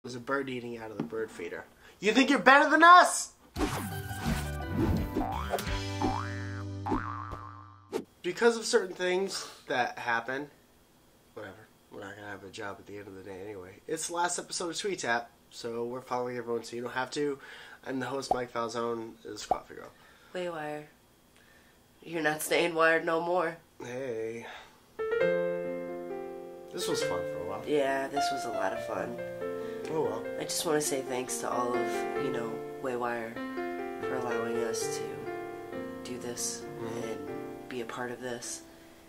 was a bird eating out of the bird feeder. You think you're better than us? Because of certain things that happen, whatever, we're not going to have a job at the end of the day anyway. It's the last episode of Tweet Tap, so we're following everyone so you don't have to. I'm the host, Mike Falzone. This is Coffee Girl. Waywire. You're not staying wired no more. Hey. This was fun for a while. Yeah, this was a lot of fun. Oh well. I just want to say thanks to all of, Waywire for allowing us to do this and be a part of this.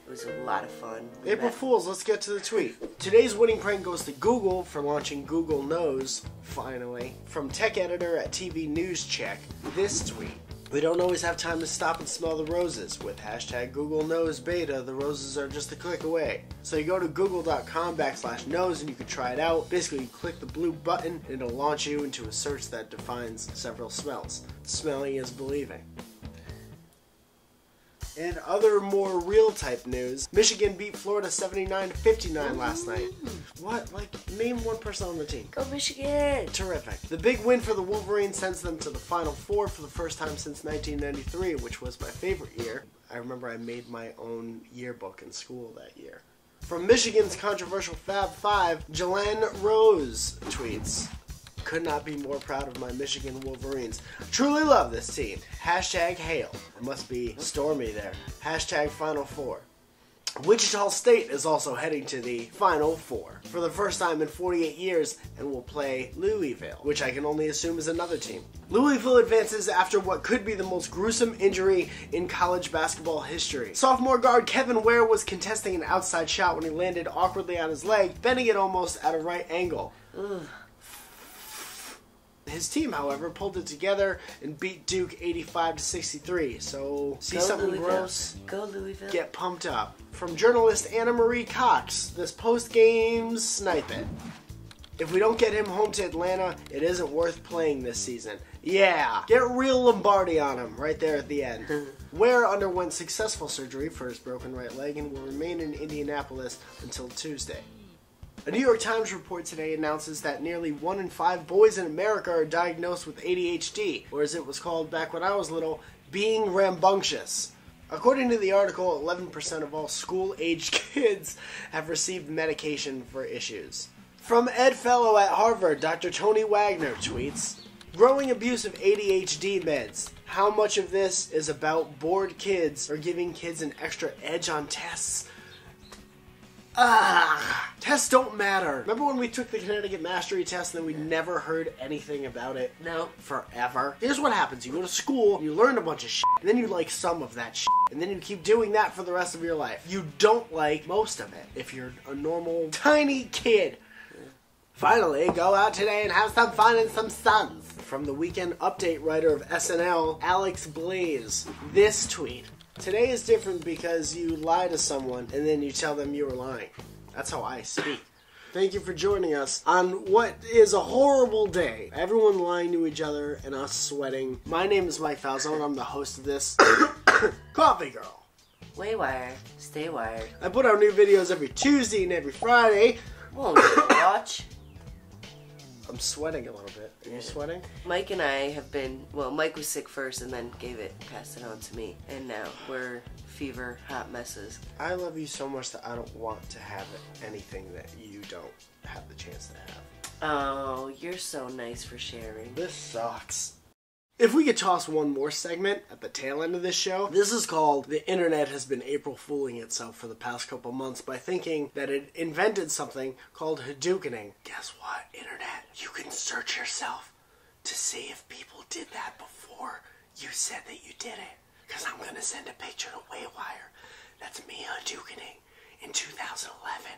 It was a lot of fun. April Fools, let's get to the tweet. Today's winning prank goes to Google for launching Google Knows, finally. From tech editor at TV News Check, this tweet. We don't always have time to stop and smell the roses. With hashtag Google Knows Beta, the roses are just a click away. So you go to google.com/knows and you can try it out. Basically, you click the blue button and it'll launch you into a search that defines several smells. Smelling is believing. In other more real type news, Michigan beat Florida 79-59 last night. What? Name one person on the team. Go Michigan! Terrific. The big win for the Wolverines sends them to the Final Four for the first time since 1993, which was my favorite year. I remember I made my own yearbook in school that year. From Michigan's controversial Fab Five, Jalen Rose tweets, "Could not be more proud of my Michigan Wolverines. Truly love this team. Hashtag hail." It must be stormy there. Hashtag Final Four. Wichita State is also heading to the Final Four for the first time in 48 years and will play Louisville, which I can only assume is another team. Louisville advances after what could be the most gruesome injury in college basketball history. Sophomore guard Kevin Ware was contesting an outside shot when he landed awkwardly on his leg, bending it almost at a right angle. Ugh. His team, however, pulled it together and beat Duke 85-63. So, see something gross? Go Louisville. Get pumped up. From journalist Anna Marie Cox, this post-game snipe it. "If we don't get him home to Atlanta, it isn't worth playing this season." Yeah, get real Lombardi on him right there at the end. Ware underwent successful surgery for his broken right leg and will remain in Indianapolis until Tuesday. A New York Times report today announces that nearly 1 in 5 boys in America are diagnosed with ADHD, or as it was called back when I was little, being rambunctious. According to the article, 11% of all school-aged kids have received medication for issues. From Ed Fellow at Harvard, Dr. Tony Wagner tweets, "Growing abuse of ADHD meds. How much of this is about bored kids or giving kids an extra edge on tests? Tests don't matter. Remember when we took the Connecticut Mastery test and then we never heard anything about it? No. Forever. Here's what happens. You go to school, and you learn a bunch of shit, and then you like some of that shit, and then you keep doing that for the rest of your life. You don't like most of it if you're a normal, tiny kid. Finally, go out today and have some fun and some suns." From the Weekend Update writer of SNL, Alex Blaze, this tweet. "Today is different because you lie to someone and then you tell them you were lying. That's how I speak." Thank you for joining us on what is a horrible day. Everyone lying to each other and us sweating. My name is Mike Falzone. I'm the host of this Coffee Girl. Waywire. Stay wired. I put out new videos every Tuesday and every Friday. Won't you watch? I'm sweating a little bit. Are you sweating? Mike and I have been, Mike was sick first and then passed it on to me. And now we're fever, hot messes. I love you so much that I don't want to have anything that you don't have the chance to have. Oh, you're so nice for sharing. This sucks. If we could toss one more segment at the tail end of this show, this is called "The Internet Has Been April Fooling Itself for the Past Couple Months by Thinking That It Invented Something Called Hadoukening." Guess what, Internet? You can search yourself to see if people did that before you said that you did it. Because I'm going to send a picture to Waywire. That's me Hadoukening in 2011.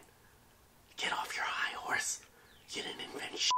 Get off your high horse. You didn't invent shit.